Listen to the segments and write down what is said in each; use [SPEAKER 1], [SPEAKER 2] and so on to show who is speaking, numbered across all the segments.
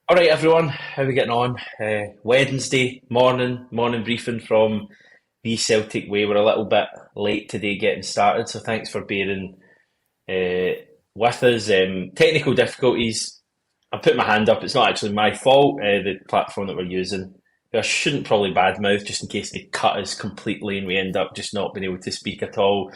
[SPEAKER 1] All right, everyone, how are we getting on? Wednesday morning briefing from the Celtic Way. We're a little bit late today getting started, so thanks for bearing with us. Technical difficulties. I put my hand up. It's not actually my fault. The platform that we're using, I shouldn't probably badmouth just in case they cut us completely and we end up just not being able to speak at all.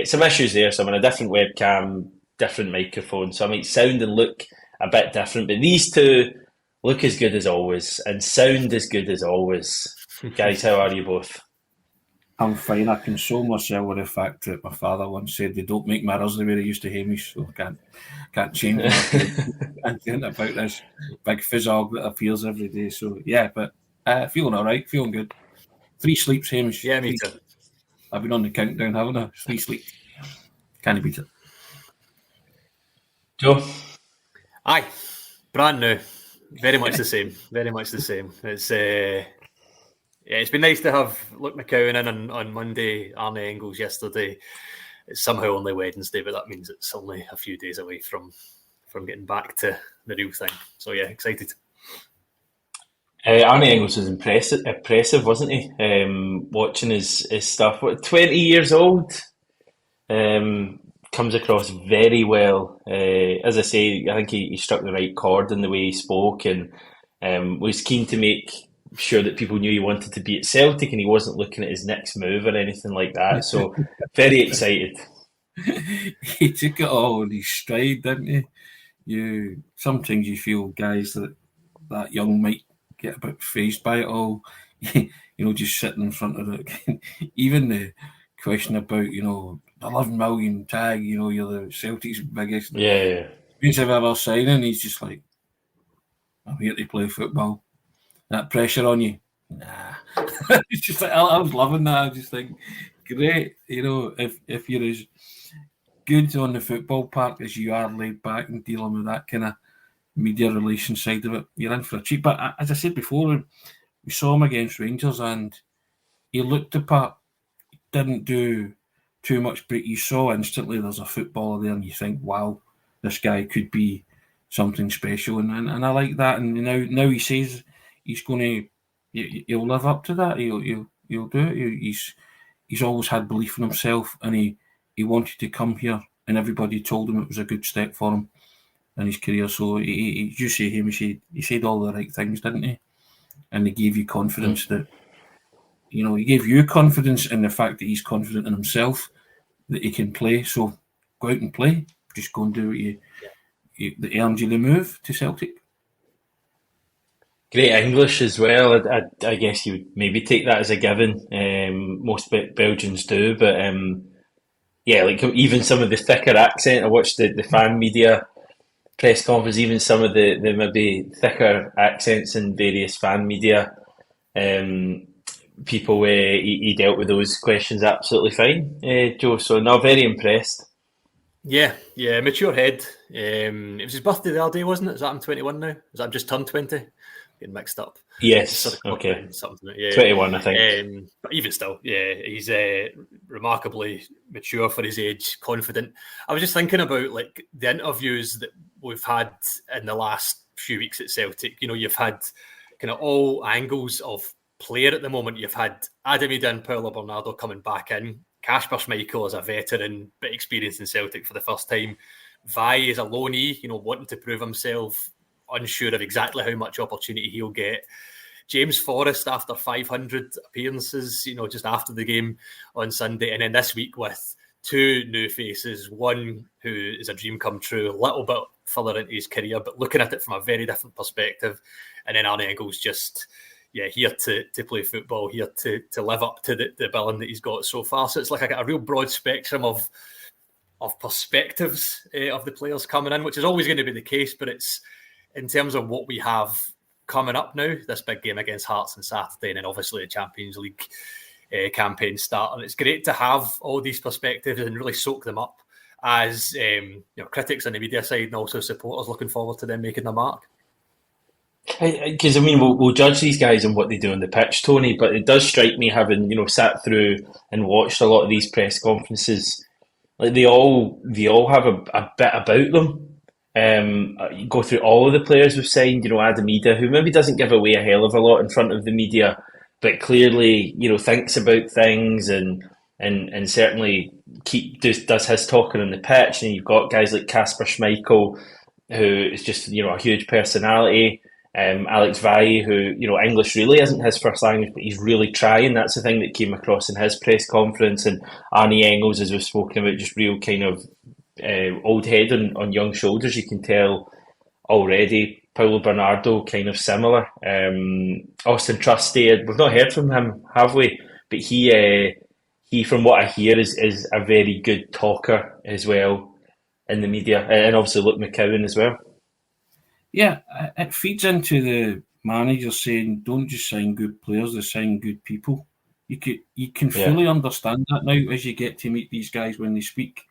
[SPEAKER 1] Some issues there. So I'm on a different webcam, different microphone, so I might sound and look a bit different. But these two look as good as always and sound as good as always. Guys, how are you both?
[SPEAKER 2] I'm fine. I console myself with the fact that my father once said they don't make mirrors the way they used to Hamish, so I can't change my opinion about this big fizzog that appears every day. So yeah, but feeling all right, feeling good. Three sleeps, Hamish.
[SPEAKER 3] Yeah, me
[SPEAKER 2] Three.
[SPEAKER 3] too.
[SPEAKER 2] I've been on the countdown, haven't I? Three sleeps. Can't beat it.
[SPEAKER 1] Joe?
[SPEAKER 3] Aye, brand new. Very much the same. Very much the same. It's been nice to have Luke McCowan in on Monday, Arne Engels yesterday. It's somehow only Wednesday, but that means it's only a few days away from getting back to the real thing. So yeah, excited.
[SPEAKER 1] Arne Engels was impressive, wasn't he? Watching his stuff. What, 20 years old? Comes across very well. As I say, I think he struck the right chord in the way he spoke and was keen to make sure that people knew he wanted to be at Celtic and he wasn't looking at his next move or anything like that. So very excited.
[SPEAKER 2] He took it all in his stride, didn't he? You sometimes you feel guys that young might get a bit phased by it all. Just sitting in front of it. Even the question about, 11 million tag, you're the Celtic's biggest
[SPEAKER 1] Yeah.
[SPEAKER 2] piece of ever signing. He's just like, I'm here to play football. That pressure on you. Nah. It's just like, I was loving that. I just think, great, if you're as good on the football park as you are laid back and dealing with that kind of media relations side of it, you're in for a treat. But as I said before, we saw him against Rangers and he looked the part, didn't do too much, but you saw instantly there's a footballer there and you think, wow, this guy could be something special. And I like that. And now he says he's going to, he'll live up to that. He'll do it. He's always had belief in himself and he wanted to come here and everybody told him it was a good step for him in his career. So you say Hamish, he said all the right things, didn't he? And he gave you confidence that, he gave you confidence in the fact that he's confident in himself, that he can play. So go out and play. Just go and do what that earned you the move to Celtic.
[SPEAKER 1] Great English as well. I guess you would maybe take that as a given. Most Belgians do, but yeah, like even some of the thicker accent. I watched the fan media press conference, even some of the maybe thicker accents in various fan media. People, he dealt with those questions absolutely fine, Joe. So, no, very impressed.
[SPEAKER 3] Yeah, mature head. It was his birthday the other day, wasn't it? Is that I'm 21 now? Is that I'm just turned 20? Getting mixed up.
[SPEAKER 1] Yes, okay.
[SPEAKER 3] Something, yeah.
[SPEAKER 1] 21, I think.
[SPEAKER 3] But even still, yeah, he's remarkably mature for his age, confident. I was just thinking about like the interviews that we've had in the last few weeks at Celtic. You've had kind of all angles of player at the moment. You've had Ademida and Paulo Bernardo coming back in. Kasper Schmeichel is a veteran, but experienced in Celtic for the first time. Vai is a loanee, wanting to prove himself, unsure of exactly how much opportunity he'll get. James Forrest, after 500 appearances, just after the game on Sunday. And then this week with two new faces, one who is a dream come true, a little bit further into his career, but looking at it from a very different perspective. And then Arne Engels just, here to play football, here to live up to the billing that he's got so far. So it's like a real broad spectrum of perspectives of the players coming in, which is always going to be the case, but it's in terms of what we have coming up now, this big game against Hearts on Saturday, and then obviously the Champions League campaign start. And it's great to have all these perspectives and really soak them up as critics on the media side and also supporters looking forward to them making their mark.
[SPEAKER 1] Because we'll judge these guys on what they do on the pitch, Tony. But it does strike me, having sat through and watched a lot of these press conferences, like they all have a bit about them. You go through all of the players we've signed, Adam Ida, who maybe doesn't give away a hell of a lot in front of the media, but clearly, thinks about things and certainly does his talking on the pitch. And you've got guys like Kasper Schmeichel, who is just, a huge personality. Alex Valle, who, English really isn't his first language, but he's really trying. That's the thing that came across in his press conference. And Arne Engels, as we've spoken about, just real kind of old head on young shoulders. You can tell already. Paulo Bernardo, kind of similar. Austin Trusty, we've not heard from him, have we? But he, from what I hear, is a very good talker as well in the media, and obviously Luke McCowan as well.
[SPEAKER 2] Yeah, it feeds into the manager saying, don't just sign good players, they sign good people. You can fully understand that now as you get to meet these guys when they speak.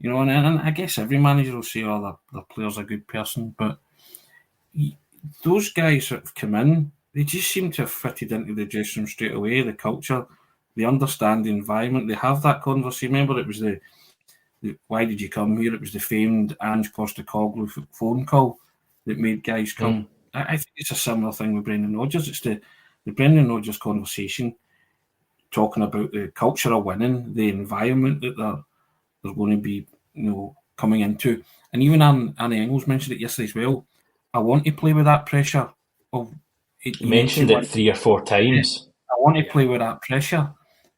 [SPEAKER 2] And I guess every manager will say, oh, the player's a good person, but those guys that have come in, they just seem to have fitted into the dressing room straight away, the culture, they understand the environment, they have that conversation. Remember, it was the why did you come here? It was the famed Ange Postecoglou phone call that made guys come. I think it's a similar thing with Brendan Rodgers. It's the Brendan Rodgers conversation, talking about the culture of winning, the environment that they're going to be, coming into. And even Arne Engels mentioned it yesterday as well. I want to play with that pressure.
[SPEAKER 1] He mentioned it 3 or 4 times.
[SPEAKER 2] I want to play with that pressure.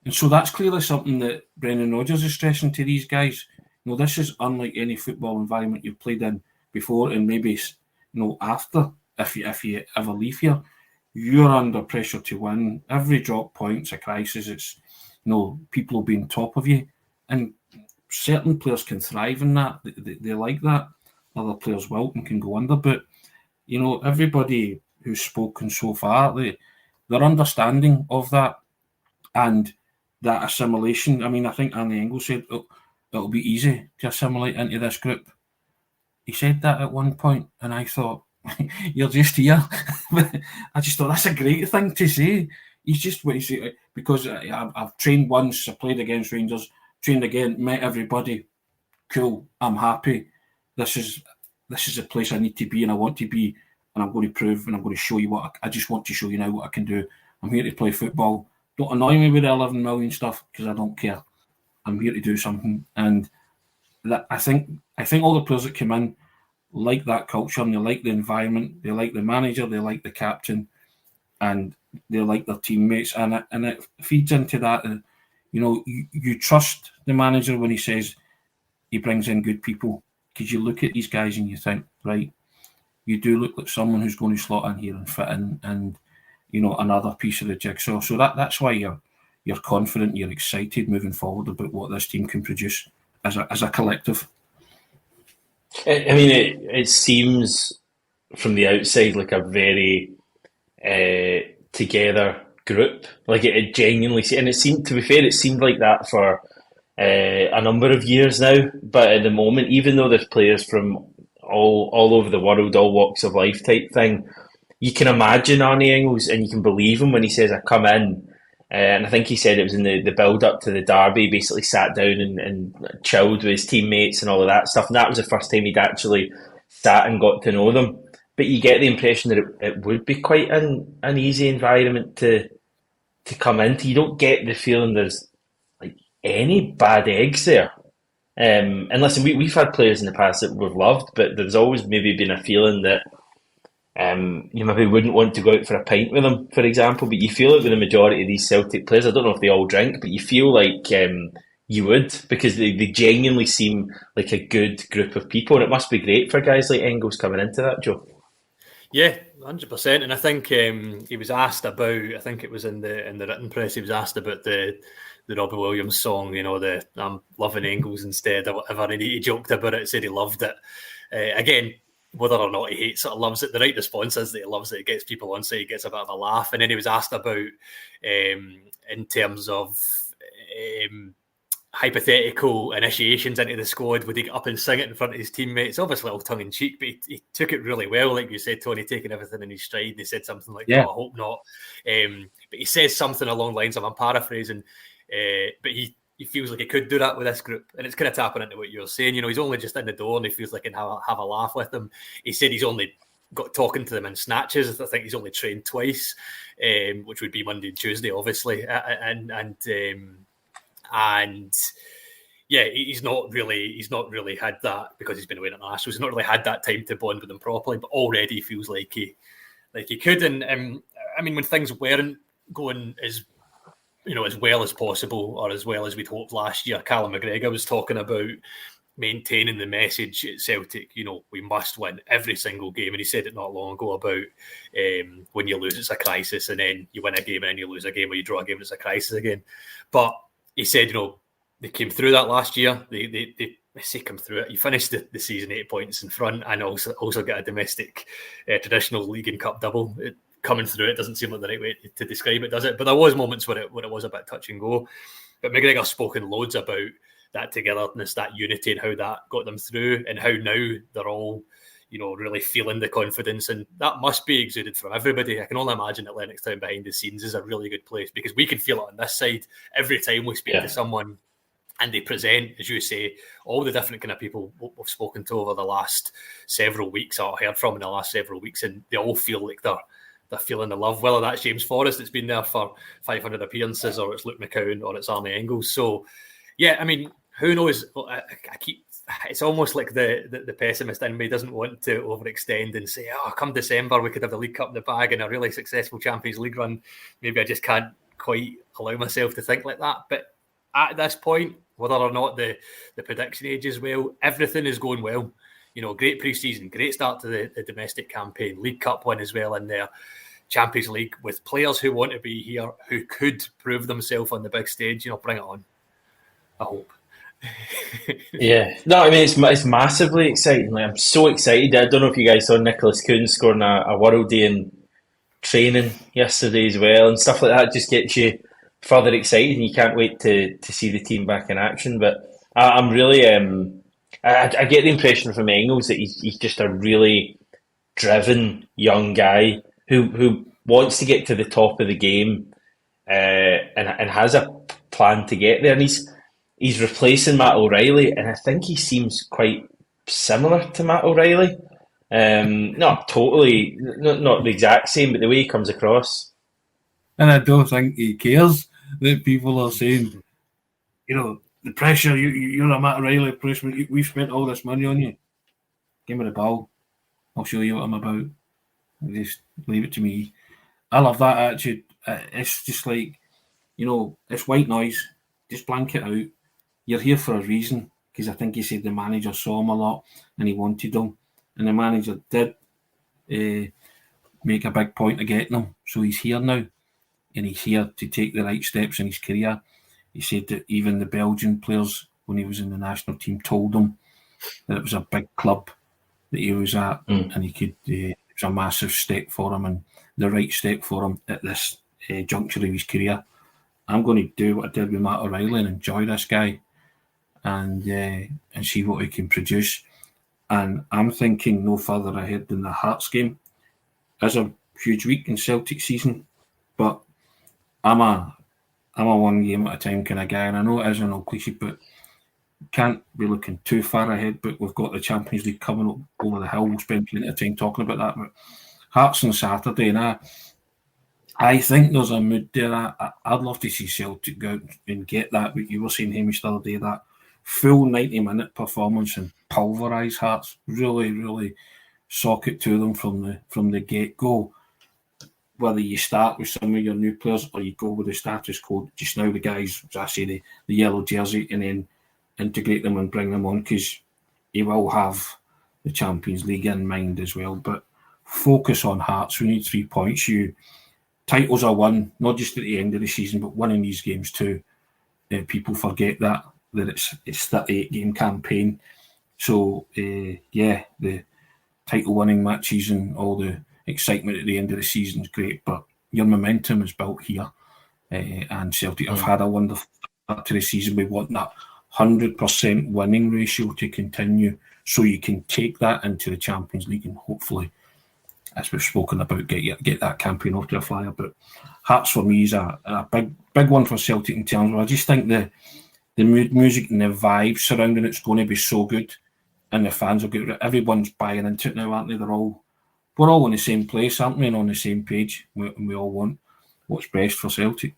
[SPEAKER 2] And so that's clearly something that Brendan Rodgers is stressing to these guys. This is unlike any football environment you've played in before, and maybe, after, if you ever leave here, you're under pressure to win. Every drop point's a crisis. It's, people being top of you. And certain players can thrive in that. They like that. Other players will and can go under. But, everybody who's spoken so far, their understanding of that and that assimilation. I mean, I think Arne Engels said it'll be easy to assimilate into this group. He said that at one point, and I thought, you're just here. I just thought that's a great thing to say. He's just what he said, because I've trained once, I played against Rangers, trained again, met everybody. Cool, I'm happy. This is the place I need to be and I want to be, and I'm going to prove and I'm going to show you what I just want to show you now what I can do. I'm here to play football. Don't annoy me with the 11 million stuff, because I don't care. I'm here to do something. And that I think all the players that come in like that culture, and they like the environment, they like the manager, they like the captain, and they like their teammates. And it feeds into that. You trust the manager when he says he brings in good people, because you look at these guys and you think, right, you do look like someone who's going to slot in here and fit in, and another piece of the jigsaw. So that's why you're confident, you're excited moving forward about what this team can produce as a collective.
[SPEAKER 1] I mean, it seems from the outside like a very together group. Like it genuinely, and it seemed, to be fair, it seemed like that for a number of years now. But at the moment, even though there's players from all over the world, all walks of life type thing, you can imagine Arne Engels and you can believe him when he says, I come in. And I think he said it was in the build-up to the derby, basically sat down and chilled with his teammates and all of that stuff. And that was the first time he'd actually sat and got to know them. But you get the impression that it would be quite an easy environment to come into. You don't get the feeling there's like any bad eggs there. And listen, we've had players in the past that we've loved, but there's always maybe been a feeling that you maybe wouldn't want to go out for a pint with them, for example. But you feel like with the majority of these Celtic players, I don't know if they all drink, but you feel like you would, because they genuinely seem like a good group of people. And it must be great for guys like Engels coming into that, Joe.
[SPEAKER 3] Yeah, 100%. And I think he was asked about, I think it was in the written press, he was asked about the Robbie Williams song, the I'm loving Engels instead or whatever, and he joked about it, said he loved it. Again, whether or not he hates it or loves it, the right response is that he loves it. It gets people on side, he gets a bit of a laugh. And then he was asked about, in terms of hypothetical initiations into the squad, would he get up and sing it in front of his teammates? Obviously all tongue-in-cheek, but he took it really well. Like you said, Tony, taking everything in his stride. And he said something like, I hope not. But he says something along the lines of, I'm paraphrasing, but he he feels like he could do that with this group. And it's kind of tapping into what you're saying. You know, he's only just in the door and he feels like he can have a laugh with them. He said he's only got talking to them in snatches. I think he's only trained twice, which would be Monday and Tuesday, obviously. And yeah, he's not really had that because he's been away at Nationals. He's not really had that time to bond with them properly, but already he feels like he could. And I mean, when things weren't going as well as possible or as well as we'd hoped last year, Callum McGregor was talking about maintaining the message at Celtic. You know, we must win every single game, and he said it not long ago about when you lose, it's a crisis, and then you win a game and then you lose a game, or you draw a game, and it's a crisis again. But he said, you know, they came through that last year. They say come through it. You finished the season 8 points in front, and also get a domestic traditional league and cup double. Coming through it doesn't seem like the right way to describe it, does it? But there was moments where it was a bit touch and go. But McGregor's spoken loads about that togetherness, that unity, and how that got them through, and how now they're all, you know, really feeling the confidence, and that must be exuded from everybody. I can only imagine that Lennoxtown behind the scenes is a really good place, because we can feel it on this side every time we speak to someone and they present, as you say, all the different kind of people we've spoken to over the last several weeks, or heard from in the last several weeks, and they all feel like they're feeling the love, whether that's James Forrest that's been there for 500 appearances, or it's Luke McCowan, or it's Arne Engels. So, yeah, I mean, who knows? It's almost like the pessimist in me doesn't want to overextend and say, oh, come December, we could have the League Cup in the bag and a really successful Champions League run. Maybe I just can't quite allow myself to think like that. But at this point, whether or not the prediction ages well, everything is going well. You know, great pre-season, great start to the domestic campaign, League Cup win as well in there, Champions League, with players who want to be here, who could prove themselves on the big stage. You know, bring it on, I hope.
[SPEAKER 1] Yeah, no, I mean, it's massively exciting. Like, I'm so excited. I don't know if you guys saw Nicholas Kuhn scoring a worldie in training yesterday as well, and stuff like that just gets you further excited, and you can't wait to see the team back in action. But I'm really, I get the impression from Engels that he's just a really driven young guy who wants to get to the top of the game, and has a plan to get there, and he's replacing Matt O'Reilly, and I think he seems quite similar to Matt O'Reilly. Not totally, not the exact same, but the way he comes across.
[SPEAKER 2] And I don't think he cares that people are saying, you know, the pressure, you're a Matt O'Reilly pressure, we've spent all this money on you. Give me the ball. I'll show you what I'm about. Just leave it to me. I love that attitude. It's just like, you know, it's white noise. Just blank it out. You're here for a reason, because I think he said the manager saw him a lot and he wanted him. And the manager did make a big point of getting him. So he's here now. And he's here to take the right steps in his career. He said that even the Belgian players, when he was in the national team, told him that it was a big club that he was at, and he could. It was a massive step for him, and the right step for him at this juncture of his career. I'm going to do what I did with Matt O'Reilly and enjoy this guy, and see what he can produce. And I'm thinking no further ahead than the Hearts game. It's a huge week in Celtic season, but I'm a one game at a time kind of guy, and I know it is an old cliche, but can't be looking too far ahead. But we've got the Champions League coming up over the hill. We'll spend plenty of time talking about that. But Hearts on Saturday, and I think there's a mood there. I'd love to see Celtic go out and get that. But you were saying, Hamish, the other day, that full 90-minute performance and pulverise Hearts. Really, really sock it to them from the get-go. Whether you start with some of your new players or you go with the status quo, just now the guys, as I say, the yellow jersey, and then integrate them and bring them on, because he will have the Champions League in mind as well. But focus on Hearts. We need 3 points. Titles are won, not just at the end of the season, but winning these games too. People forget that it's 38-game campaign. So, the title winning matches and all the excitement at the end of the season is great, but your momentum is built here, and Celtic have had a wonderful start to the season. We want that 100% winning ratio to continue, so you can take that into the Champions League and hopefully, as we've spoken about, get that campaign off to a flyer. But Hearts for me is a big one for Celtic in terms of, I just think the the music and the vibe surrounding it's going to be so good, and the fans will get everyone's buying into it now, aren't they? We're all in the same place, aren't we, and on the same page. We all want what's best for Celtic.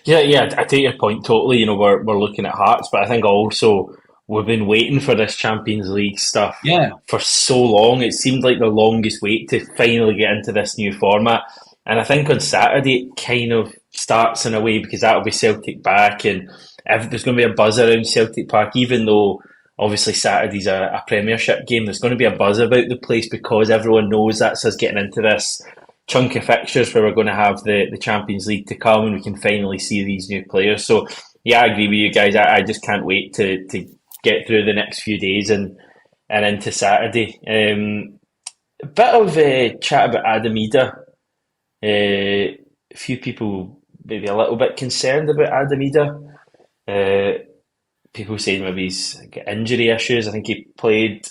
[SPEAKER 1] Yeah, I take your point totally. You know, we're looking at Hearts, but I think also we've been waiting for this Champions League stuff
[SPEAKER 2] Yeah,
[SPEAKER 1] for so long. It seemed like the longest wait to finally get into this new format. And I think on Saturday it kind of starts in a way because that'll be Celtic back, and there's going to be a buzz around Celtic Park, even though obviously Saturday's a Premiership game. There's going to be a buzz about the place because everyone knows that's us getting into this chunk of fixtures where we're going to have the Champions League to come and we can finally see these new players. So yeah, I agree with you guys. I just can't wait to get through the next few days and into Saturday. A bit of chat about Adam Ida. A few people maybe a little bit concerned about Adam Ida. People saying maybe he's got injury issues. I think he played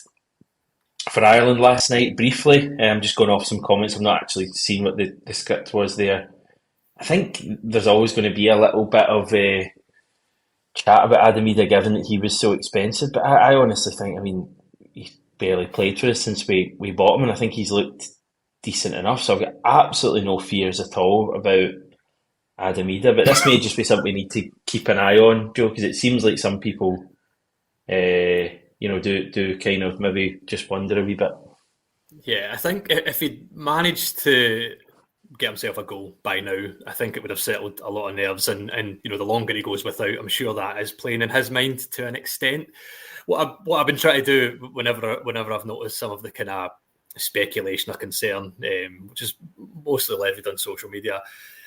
[SPEAKER 1] for Ireland last night briefly. I'm just going off some comments. I've not actually seen what the script was there. I think there's always going to be a little bit of chat about Adam Ida given that he was so expensive. But I honestly think, I mean, he's barely played for us since we bought him, and I think he's looked decent enough. So I've got absolutely no fears at all about Adam Ida. But this may just be something we need to keep an eye on, Joe, because it seems like some people do kind of maybe just wonder a wee bit.
[SPEAKER 3] Yeah, I think if he'd managed to get himself a goal by now, I think it would have settled a lot of nerves. And the longer he goes without, I'm sure that is playing in his mind to an extent. What I've been trying to do whenever I've noticed some of the kind of speculation or concern, which is mostly levied on social media,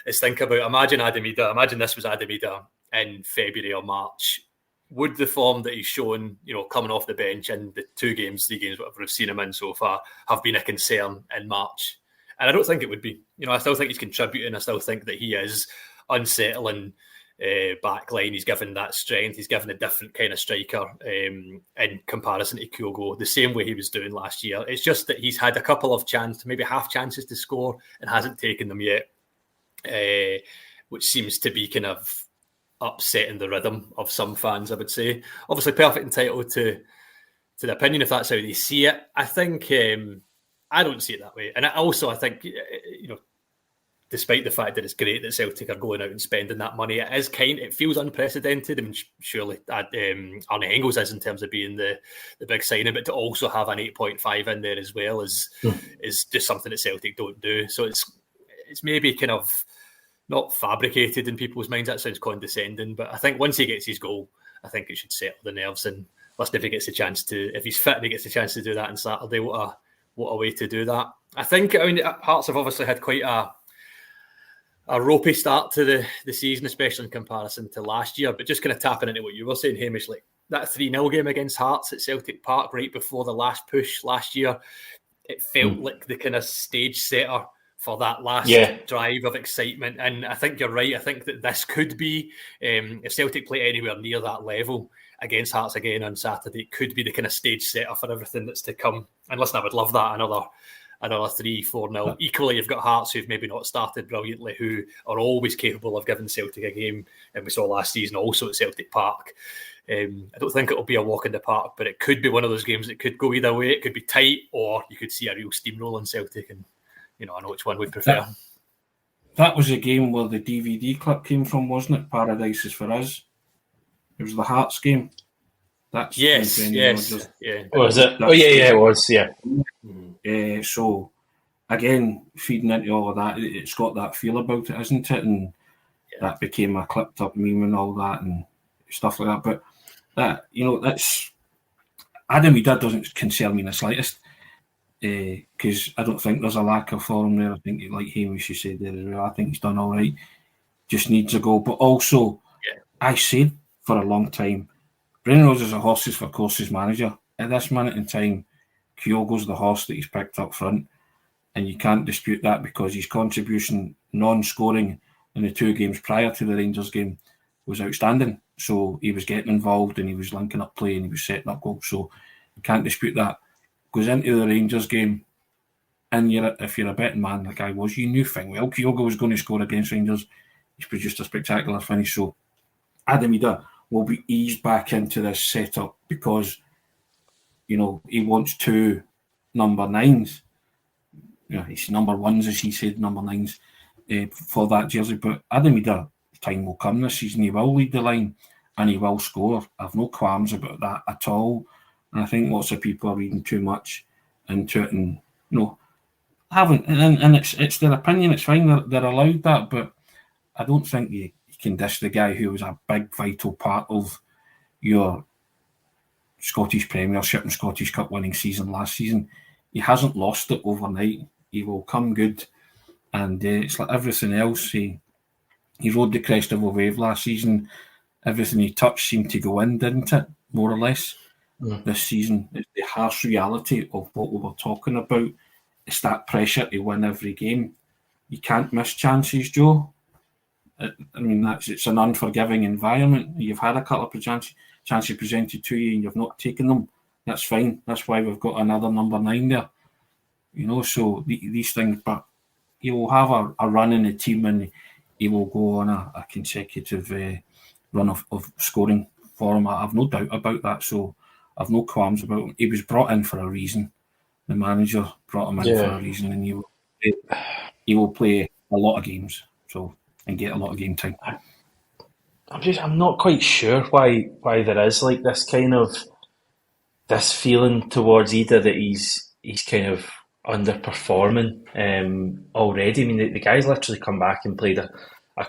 [SPEAKER 3] is think about imagine this was Adam Ida in February or March. Would the form that he's shown, coming off the bench in the 3 games, whatever I've seen him in so far, have been a concern in March? And I don't think it would be. I still think he's contributing. I still think that he is unsettling backline. He's given that strength. He's given a different kind of striker in comparison to Kyogo, the same way he was doing last year. It's just that he's had a couple of chances, maybe half chances to score and hasn't taken them yet, which seems to be kind of upsetting the rhythm of some fans, I would say. Obviously, perfect entitled to the opinion if that's how they see it. I think I don't see it that way. And I think, despite the fact that it's great that Celtic are going out and spending that money, it feels unprecedented. I mean, surely Arne Engels is in terms of being the big signing, but to also have an 8.5 in there as well is just something that Celtic don't do. So it's maybe kind of not fabricated in people's minds. That sounds condescending, but I think once he gets his goal, I think it should settle the nerves. And listen, if he's fit and he gets a chance to do that on Saturday, what a way to do that. I think, Hearts have obviously had quite a ropey start to the season, especially in comparison to last year. But just kind of tapping into what you were saying, Hamish, like that 3-0 game against Hearts at Celtic Park right before the last push last year, it felt like the kind of stage setter for that last drive of excitement. And I think you're right. I think that this could be, if Celtic play anywhere near that level against Hearts again on Saturday, it could be the kind of stage setter for everything that's to come. And listen, I would love that, another 3-4-0. Equally, you've got Hearts who've maybe not started brilliantly, who are always capable of giving Celtic a game. And we saw last season also at Celtic Park. I don't think it'll be a walk in the park, but it could be one of those games that could go either way. It could be tight, or you could see a real steamroll in Celtic, and I know which one we'd prefer.
[SPEAKER 2] That was a game where the DVD clip came from, wasn't it? Paradise is for us. It was the Hearts game. That's
[SPEAKER 3] yes. Yeah.
[SPEAKER 1] Was it? It was.
[SPEAKER 2] Yeah. So again, feeding into all of that, it's got that feel about it, isn't it? And that became a clipped up meme and all that and stuff like that. But that, that's Adam Ida doesn't concern me in the slightest. Because I don't think there's a lack of form there. I think, like Hamish, you said there as well, I think he's done all right. Just needs a goal. But also, I said for a long time, Brendan Rodgers is a horses for courses manager. At this minute in time, Kyogo's the horse that he's picked up front, and you can't dispute that because his contribution, non-scoring in the 2 games prior to the Rangers game, was outstanding. So he was getting involved and he was linking up play and he was setting up goals. So you can't dispute that. Goes into the Rangers game, and if you're a betting man like I was, you knew well Kyogo was going to score against Rangers. He's produced a spectacular finish. So Adam Ida will be eased back into this setup because, he wants 2 number 9s. He's number 1s, as he said, number 9s for that jersey. But Adam Ida, time will come this season. He will lead the line and he will score. I've no qualms about that at all. And I think lots of people are reading too much into it and, haven't. And it's their opinion. It's fine. They're allowed that. But I don't think you can diss the guy who was a big, vital part of your Scottish Premiership and Scottish Cup winning season last season. He hasn't lost it overnight. He will come good. And it's like everything else. He rode the crest of a wave last season. Everything he touched seemed to go in, didn't it? More or less. This season. It's the harsh reality of what we were talking about. It's that pressure to win every game. You can't miss chances, Joe. It's an unforgiving environment. You've had a couple of chances presented to you and you've not taken them. That's fine. That's why we've got another number 9 there. So these things, but he will have a run in the team and he will go on a consecutive run of scoring for him. I have no doubt about that. So I've no qualms about him. He was brought in for a reason. The manager brought him in for a reason, and he will play a lot of games. And get a lot of game time.
[SPEAKER 1] I'm not quite sure why there is like this kind of this feeling towards Ida that he's kind of underperforming already. I mean, the guy's literally come back and played a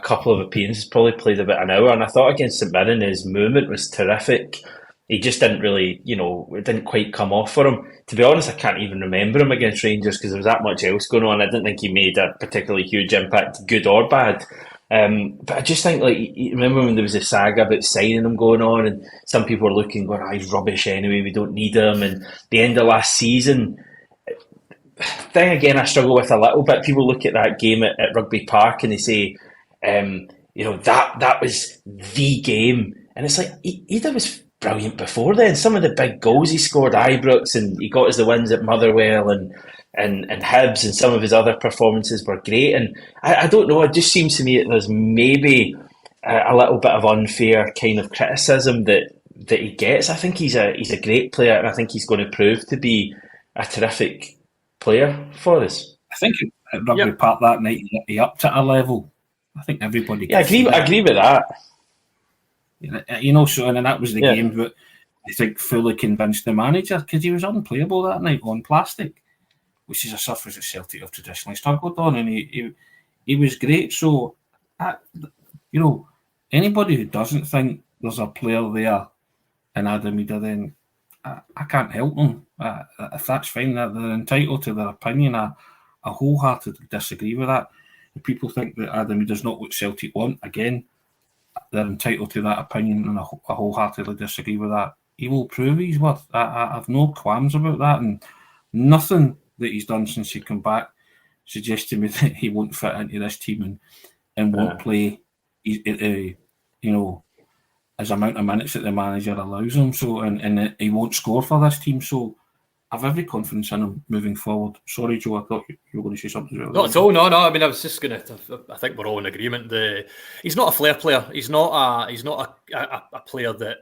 [SPEAKER 1] couple of appearances, probably played about an hour, and I thought against St Mirren his movement was terrific. He just didn't really, it didn't quite come off for him. To be honest, I can't even remember him against Rangers because there was that much else going on. I didn't think he made a particularly huge impact, good or bad. But I just think, remember when there was a saga about signing him going on, and some people were going, he's rubbish anyway, we don't need him. And the end of last season, thing again I struggle with a little bit. People look at that game at Rugby Park and they say, that was the game. And it's like, Ida was brilliant before then. Some of the big goals he scored, Ibrox, and he got us the wins at Motherwell and Hibs, and some of his other performances were great. And I don't know, it just seems to me that there's maybe a little bit of unfair kind of criticism that he gets. I think he's a great player, and I think he's going to prove to be a terrific player for us.
[SPEAKER 2] I think at Rugby Park that night he upped at a level. I think everybody.
[SPEAKER 1] Yeah, I agree with that.
[SPEAKER 2] So and that was the game, but I think fully convinced the manager because he was unplayable that night on plastic, which is a surface that Celtic have traditionally struggled on, and he was great. So, anybody who doesn't think there's a player there in Adam Ida, then I can't help them. If that's fine, that they're entitled to their opinion. I wholeheartedly disagree with that. If people think that Adam Ida's not what Celtic want, again, they're entitled to that opinion, and I wholeheartedly disagree with that. He will prove his worth. I have no qualms about that, and nothing that he's done since he come back suggests to me that he won't fit into this team and won't play, as amount of minutes that the manager allows him. So, and he won't score for this team. So, I have every confidence in him moving forward. Sorry, Joe, I thought you were going to say something.
[SPEAKER 3] Not at all. No. I mean, I was just going to. I think we're all in agreement. He's not a flair player. He's not a player that.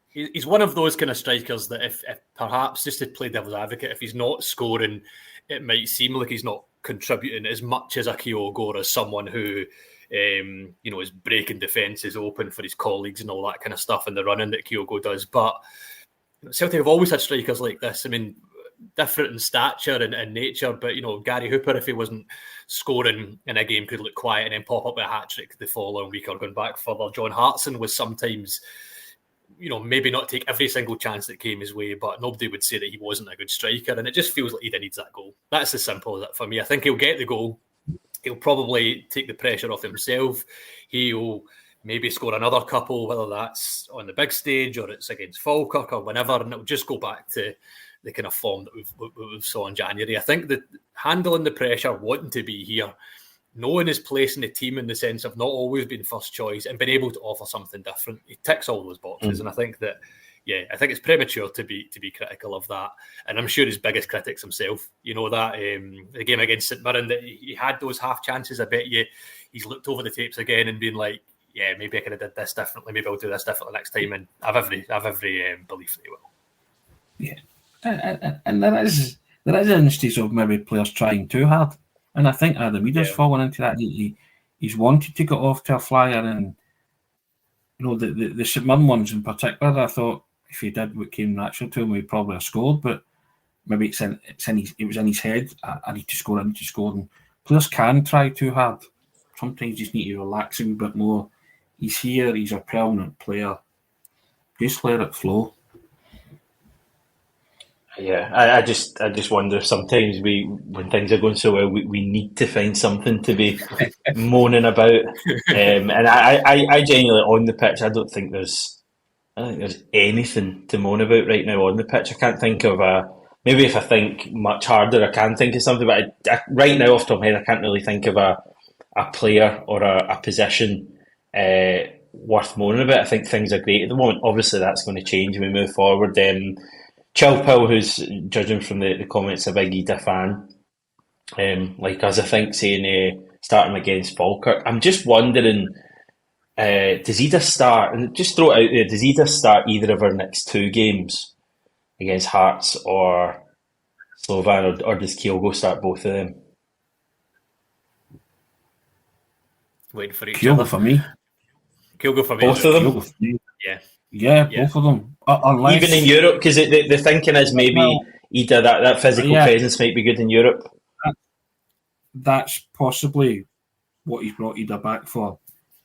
[SPEAKER 3] He's one of those kind of strikers that if perhaps, just to play devil's advocate, if he's not scoring, it might seem like he's not contributing as much as a Kyogo or as someone who, is breaking defences open for his colleagues and all that kind of stuff in the running that Kyogo does. But Celtic have always had strikers like this. I mean, different in stature and nature, but Gary Hooper, if he wasn't scoring in a game, could look quiet and then pop up with a hat-trick the following week or going back further. John Hartson was sometimes, maybe not take every single chance that came his way, but nobody would say that he wasn't a good striker, and it just feels like he needs that goal. That's as simple as that for me. I think he'll get the goal. He'll probably take the pressure off himself. He'll maybe score another couple, whether that's on the big stage or it's against Falkirk or whenever, and it'll just go back to the kind of form that we've saw in January. I think that handling the pressure, wanting to be here, knowing his place in the team in the sense of not always being first choice and being able to offer something different, he ticks all those boxes. And I think that, I think it's premature to be critical of that. And I'm sure his biggest critic's himself. The game against St Mirren, that he had those half chances. I bet you he's looked over the tapes again and been like, yeah, maybe I could have did this differently. Maybe I'll do this differently next time. And I've every belief that he will.
[SPEAKER 2] Yeah, and there is instances of maybe players trying too hard, and I think Adam Ida's fallen into that. He's wanted to get off to a flyer, and the St Mirren ones in particular. I thought if he did what came natural to him, he'd probably have scored, but maybe it was in his head. I need to score. And players can try too hard. Sometimes you just need to relax a wee bit more. He's here. He's a permanent player. Just let it flow.
[SPEAKER 1] Yeah, I just wonder sometimes when things are going so well, we need to find something to be moaning about. And I genuinely on the pitch, I don't think there's anything to moan about right now on the pitch. I can't think of maybe if I think much harder, I can think of something. But right now, off the top of my head, I can't really think of a player or a position worth moaning about. I think things are great at the moment. Obviously, that's going to change when we move forward. Chilpil, who's judging from the comments, a big Ida fan, like us, I think, saying starting against Falkirk. I'm just wondering, does Ida start? And just throw it out there: does Ida start either of our next two games against Hearts or Slovan, or does Kyogo start both of them?
[SPEAKER 3] Waiting for each
[SPEAKER 2] Kyogo
[SPEAKER 3] other.
[SPEAKER 2] For me.
[SPEAKER 3] Kyogo for me.
[SPEAKER 1] Both of them.
[SPEAKER 2] Yeah, both of them. Unless,
[SPEAKER 1] even in Europe, because the thinking is maybe Ida, that physical presence might be good in Europe.
[SPEAKER 2] That's possibly what he's brought Ida back for.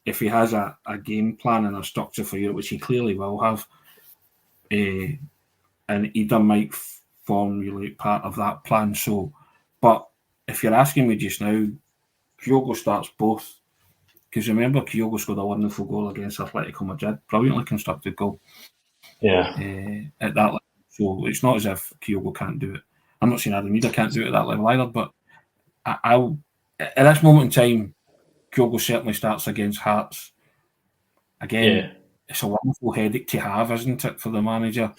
[SPEAKER 2] If he has a game plan and a structure for Europe, which he clearly will have, and Ida might formulate part of that plan. So, but if you're asking me just now, Kyogo starts both. Because remember, Kyogo scored a wonderful goal against Atletico Madrid. Brilliantly constructed goal.
[SPEAKER 1] Yeah.
[SPEAKER 2] At that level. So it's not as if Kyogo can't do it. I'm not saying Adam Ida can't do it at that level either, but I'll at this moment in time, Kyogo certainly starts against Hearts. Again, It's a wonderful headache to have, isn't it, for the manager?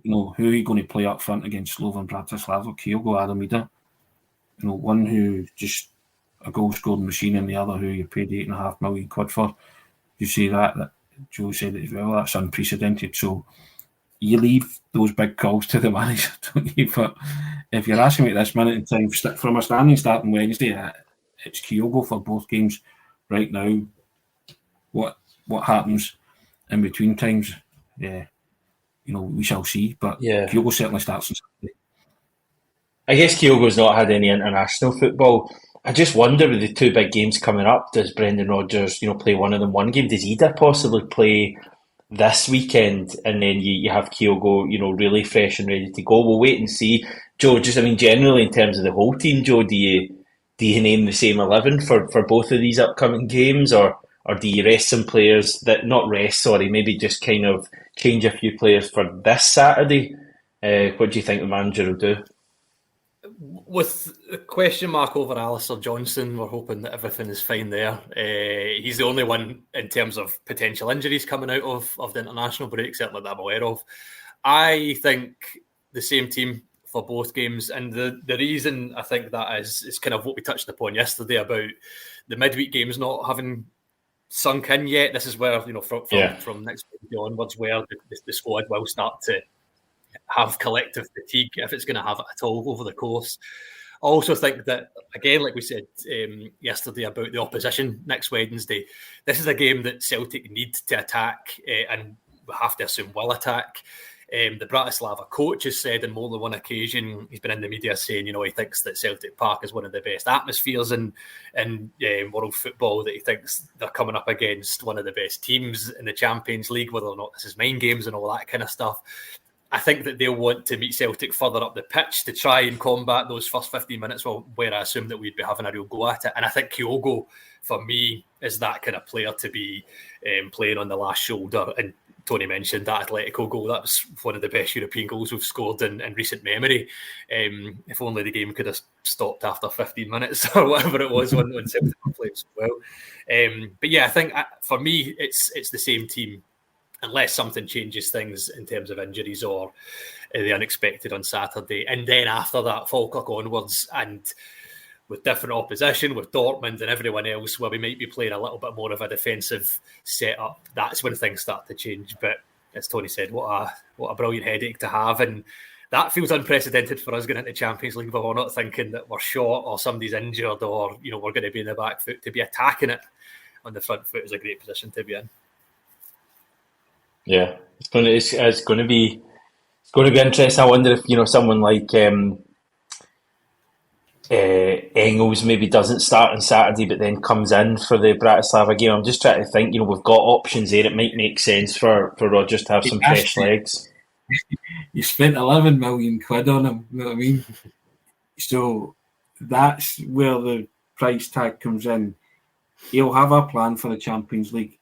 [SPEAKER 2] Who are you going to play up front against Slovan Bratislava? Kyogo, Adam Ida. One who just a goal scoring machine and the other who you paid £8.5 million for. You see that Joe said it as well, that's unprecedented. So you leave those big calls to the manager, don't you? But if you're asking me at this minute in time, from a standing start on Wednesday, it's Kyogo for both games right now. What happens in between times, we shall see. But Kyogo certainly starts on Saturday.
[SPEAKER 1] I guess Kyogo's not had any international football. I just wonder with the two big games coming up, does Brendan Rodgers, play one of them one game? Does Ida possibly play this weekend? And then you have Kyogo, really fresh and ready to go. We'll wait and see. Joe, generally in terms of the whole team, Joe, do you name the same 11 for both of these upcoming games, or do you rest some players maybe just kind of change a few players for this Saturday? What do you think the manager will do?
[SPEAKER 3] With a question mark over Alistair Johnson, we're hoping that everything is fine there. He's the only one in terms of potential injuries coming out of the international break, certainly that I'm aware of. I think the same team for both games, and the reason I think that is kind of what we touched upon yesterday about the midweek games not having sunk in yet. This is where, from next week onwards, where the squad will start to have collective fatigue, if it's going to have it at all over the course. I also think that, again, like we said yesterday about the opposition next Wednesday, this is a game that Celtic need to attack and we have to assume will attack. The Bratislava coach has said on more than one occasion, he's been in the media saying, he thinks that Celtic Park is one of the best atmospheres in world football, that he thinks they're coming up against one of the best teams in the Champions League, whether or not this is mind games and all that kind of stuff. I think that they'll want to meet Celtic further up the pitch to try and combat those first 15 minutes where I assume that we'd be having a real go at it. And I think Kyogo, for me, is that kind of player to be playing on the last shoulder. And Tony mentioned that Atletico goal. That was one of the best European goals we've scored in recent memory. If only the game could have stopped after 15 minutes or whatever it was when Celtic were playing so well. But yeah, I think for me, it's the same team, unless something changes things in terms of injuries or the unexpected on Saturday. And then after that, Falkirk onwards. And with different opposition, with Dortmund and everyone else, where we might be playing a little bit more of a defensive setup, that's when things start to change. But as Tony said, what a brilliant headache to have. And that feels unprecedented for us going into Champions League, but we're not thinking that we're short or somebody's injured or, we're going to be in the back foot. To be attacking it on the front foot is a great position to be in.
[SPEAKER 1] Yeah, it's going to be interesting. I wonder if someone like Engels maybe doesn't start on Saturday, but then comes in for the Bratislava game. I'm just trying to think. We've got options there. It might make sense for Rodgers to have some fresh legs.
[SPEAKER 2] You spent 11 million quid on him. You know what I mean? So that's where the price tag comes in. He'll have a plan for the Champions League.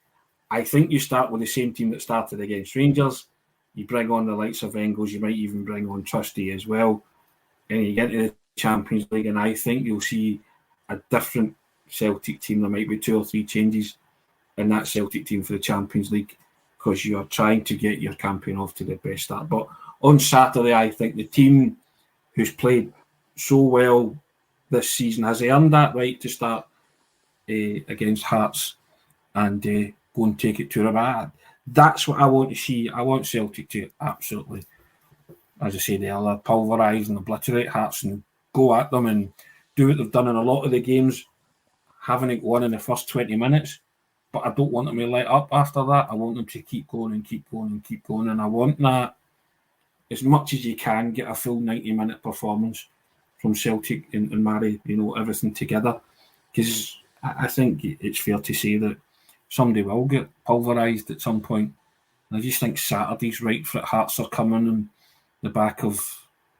[SPEAKER 2] I think you start with the same team that started against Rangers. You bring on the likes of Engels. You might even bring on Trusty as well. And you get to the Champions League, and I think you'll see a different Celtic team. There might be 2 or 3 changes in that Celtic team for the Champions League because you are trying to get your campaign off to the best start. But on Saturday, I think the team who's played so well this season has earned that right to start against Hearts and go and take it to Rabat. That's what I want to see. I want Celtic to absolutely, as I say, they'll pulverise and obliterate Hearts and go at them and do what they've done in a lot of the games, having it won in the first 20 minutes. But I don't want them to let up after that. I want them to keep going and keep going and keep going. And I want that as much as you can, get a full 90-minute performance from Celtic and marry, everything together. Because I think it's fair to say that somebody will get pulverised at some point. And I just think Saturday's right for it. Hearts are coming on the back of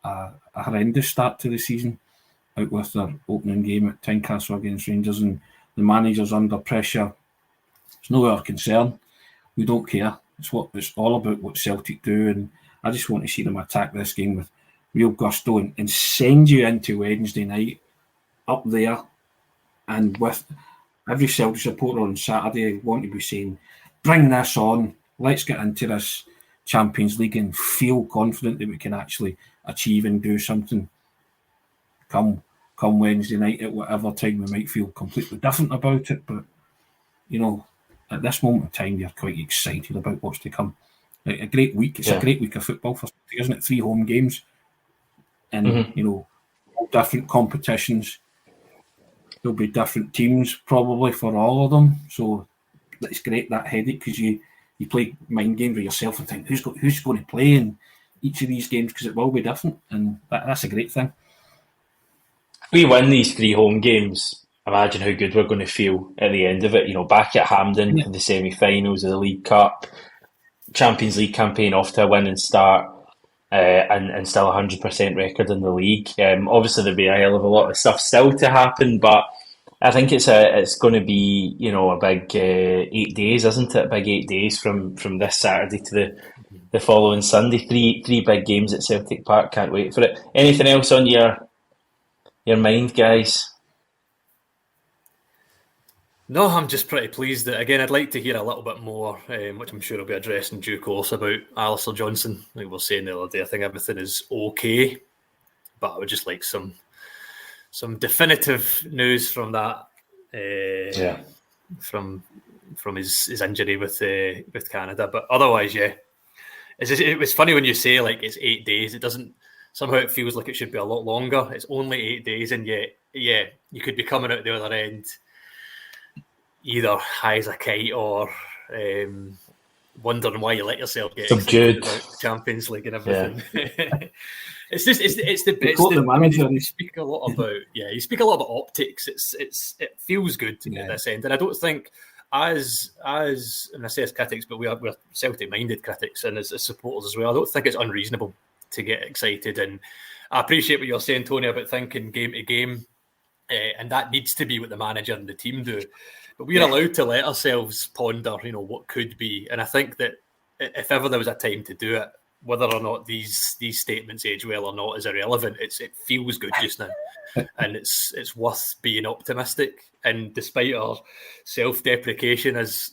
[SPEAKER 2] a horrendous start to the season, out with their opening game at Tynecastle against Rangers, and the manager's under pressure. It's no our concern. We don't care. It's all about what Celtic do, and I just want to see them attack this game with real gusto and send you into Wednesday night up there, and with every Celtic supporter on Saturday want to be saying, bring this on, let's get into this Champions League and feel confident that we can actually achieve and do something come Wednesday night at whatever time. We might feel completely different about it, but at this moment in time you're quite excited about what's to come. A great week. It's a great week of football for Celtic, isn't it? 3 home games and all different competitions. There'll be different teams probably for all of them, so it's great, that headache, because you play mind games with yourself and think who's going to play in each of these games, because it will be different, and that's a great thing.
[SPEAKER 1] If we win these 3 home games, imagine how good we're going to feel at the end of it. Back at Hampden in the semi-finals of the League Cup, Champions League campaign off to a winning start, and still 100% record in the league. Obviously, there'll be a hell of a lot of stuff still to happen, but I think it's going to be a big 8 days, isn't it? A big 8 days from this Saturday to the following Sunday. Three big games at Celtic Park. Can't wait for it. Anything else on your mind, guys?
[SPEAKER 3] No, I'm just pretty pleased that, again, I'd like to hear a little bit more, which I'm sure will be addressed in due course, about Alistair Johnson. Like we were saying the other day, I think everything is okay, but I would just like some definitive news from that. From his injury with Canada, but otherwise, it was funny when you say like it's 8 days. It doesn't. Somehow it feels like it should be a lot longer. It's only 8 days, and yet, you could be coming out the other end either high as a kite or wondering why you let yourself get
[SPEAKER 1] subdued
[SPEAKER 3] about Champions League and everything. Yeah. It's
[SPEAKER 2] the manager.
[SPEAKER 3] You speak a lot about optics. It feels good at this end, and I don't think as and I say as critics, but we're Celtic minded critics and as supporters as well. I don't think it's unreasonable to get excited, and I appreciate what you're saying, Tony, about thinking game to game, and that needs to be what the manager and the team do. But we're allowed to let ourselves ponder, what could be. And I think that if ever there was a time to do it, whether or not these statements age well or not is irrelevant. It feels good just now, and it's worth being optimistic. And despite our self-deprecation as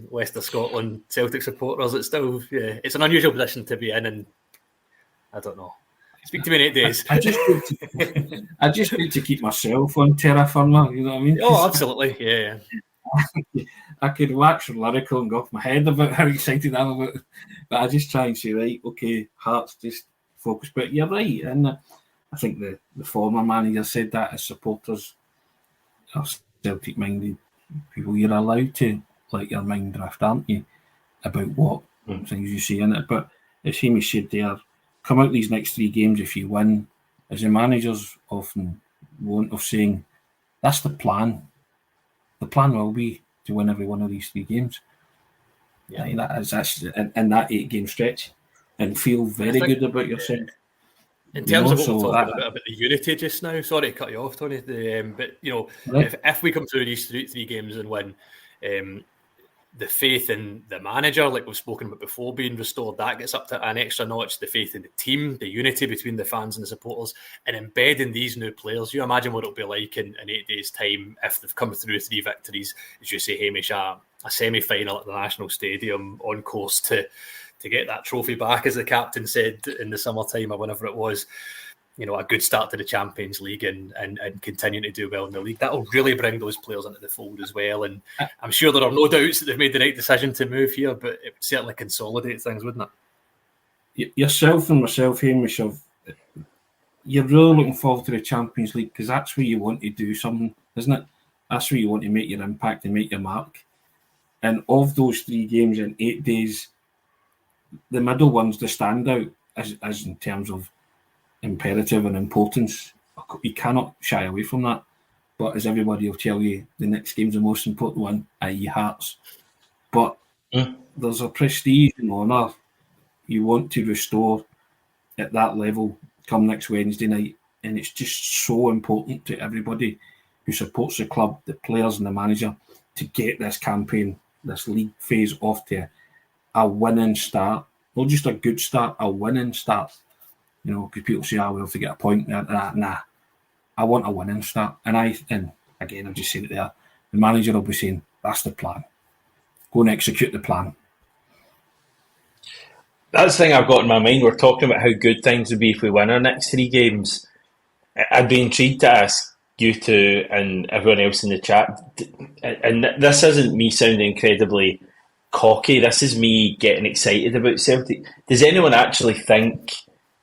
[SPEAKER 3] West of Scotland Celtic supporters, it's still it's an unusual position to be in, and I don't know. Speak to me in 8 days.
[SPEAKER 2] I just need to keep myself on terra firma. You know what I mean?
[SPEAKER 3] Oh, absolutely. Yeah.
[SPEAKER 2] I could wax lyrical and go off my head about how excited I am about it, but I just try and say, right, okay, Hearts, just focus. But you're right, and I think the former manager said that as supporters are Celtic-minded people, you're allowed to let your mind drift, aren't you, about what things you see in it. But as Hamish said there, come out these next 3 games if you win, as the managers often won't, of saying, that's the plan. The plan will be to win every one of these 3 games. Yeah, that's in that 8-game stretch, and feel very good about yourself.
[SPEAKER 3] In terms of what we're talking about the unity just now, sorry to cut you off, Tony, but right. if we come through these three games and win, the faith in the manager, like we've spoken about before, being restored, that gets up to an extra notch. The faith in the team, the unity between the fans and the supporters, and embedding these new players. You imagine what it'll be like in 8 days' time if they've come through 3 victories, as you say, Hamish, a semi-final at the National Stadium, on course to get that trophy back, as the captain said in the summertime or whenever it was. A good start to the Champions League and continuing to do well in the league. That'll really bring those players into the fold as well. And I'm sure there are no doubts that they've made the right decision to move here, but it would certainly consolidate things, wouldn't
[SPEAKER 2] it? Yourself and myself, Hamish, you're really looking forward to the Champions League because that's where you want to do something, isn't it? That's where you want to make your impact and make your mark. And of those 3 games in 8 days, the middle one's the standout as in terms of imperative and importance. You cannot shy away from that. But as everybody will tell you, the next game's the most important one, i.e. Hearts. But there's a prestige and honour you want to restore at that level come next Wednesday night. And it's just so important to everybody who supports the club, the players and the manager, to get this campaign, this league phase off to a winning start. Not just a good start, a winning start. Because people say, we have to get a point. Nah, I want a winning start. And again, I've just said it there, the manager will be saying, that's the plan. Go and execute the plan.
[SPEAKER 1] That's the thing I've got in my mind. We're talking about how good things would be if we win our next 3 games. I'd be intrigued to ask you two and everyone else in the chat, and this isn't me sounding incredibly cocky, this is me getting excited about Celtic. Does anyone actually think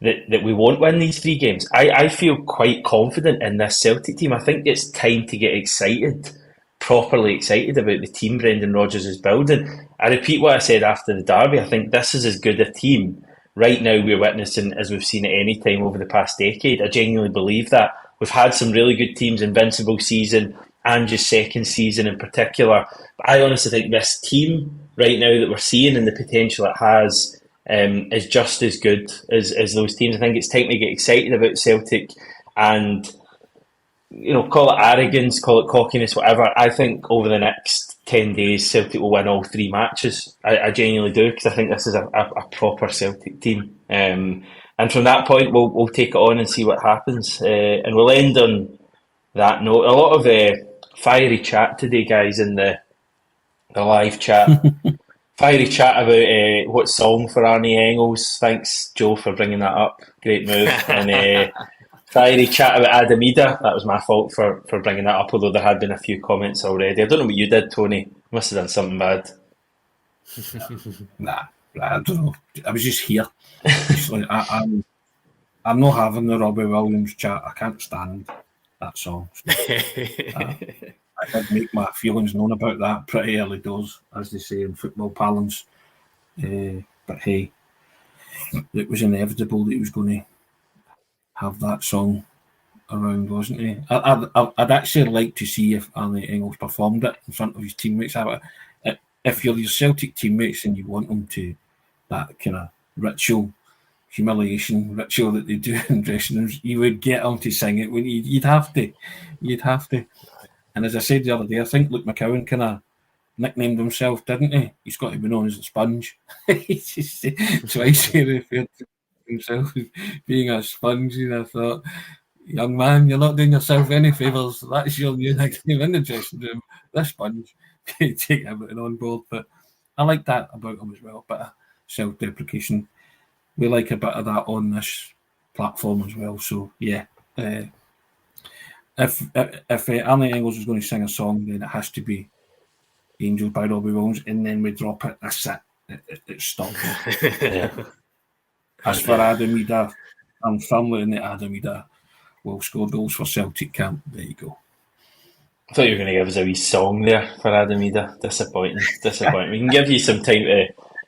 [SPEAKER 1] that we won't win these 3 games? I feel quite confident in this Celtic team. I think it's time to get excited, properly excited about the team Brendan Rodgers is building. I repeat what I said after the derby. I think this is as good a team right now we're witnessing as we've seen at any time over the past decade. I genuinely believe that. We've had some really good teams, Invincible season and just second season in particular. But I honestly think this team right now that we're seeing and the potential it has is just as good as those teams. I think it's time to get excited about Celtic and, call it arrogance, call it cockiness, whatever. I think over the next 10 days, Celtic will win all 3 matches. I genuinely do, because I think this is a proper Celtic team. And from that point, we'll take it on and see what happens. And we'll end on that note. A lot of fiery chat today, guys, in the live chat. Fiery chat about what song for Arne Engels. Thanks, Joe, for bringing that up. Great move. And fiery chat about Adamida. That was my fault for bringing that up, although there had been a few comments already. I don't know what you did, Tony. Must have done something bad.
[SPEAKER 2] Nah, I don't know. I was just here. I'm not having the Robbie Williams chat. I can't stand that song. So, I did make my feelings known about that pretty early doors, as they say in football parlance. But hey, it was inevitable that he was going to have that song around, wasn't he? I'd actually like to see if Arne Engels performed it in front of his teammates. If you're your Celtic teammates and you want them to, that kind of humiliation ritual that they do in dressing rooms, you would get them to sing it. You'd have to. And as I said the other day, I think Luke McCowan kind of nicknamed himself, didn't he? He's got to be known as a sponge. He's just twice he referred to himself as being a sponge, and I thought, young man, you're not doing yourself any favours. That's your new nickname in the dressing room, the sponge. Take everything on board. But I like that about him as well, a bit of self-deprecation. We like a bit of that on this platform as well. So yeah, if Arne Engels is going to sing a song, then it has to be Angels by Robbie Williams, and then we drop it. That's it. It's stopped. As for Adam Ida, I'm firmly in the Adam Ida will score goals for Celtic camp. There you go.
[SPEAKER 1] I thought you were going to give us a wee song there for Adam Ida. Disappointing. We can give you some time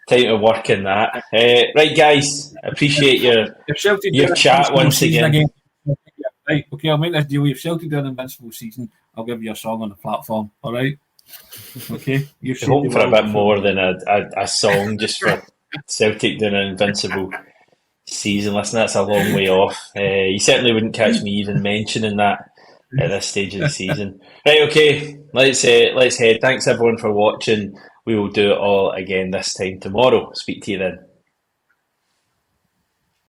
[SPEAKER 1] to work in that. Right, guys, appreciate your chat once again.
[SPEAKER 2] Right, okay, I'll make this deal. If Celtic do an invincible season, I'll give you a song on the platform. All right. Okay.
[SPEAKER 1] You're hoping for a bit more than a song just for Celtic doing an invincible season. Listen, that's a long way off. You certainly wouldn't catch me even mentioning that at this stage of the season. Right, okay, let's head. Thanks everyone for watching. We will do it all again this time tomorrow. Speak to you then.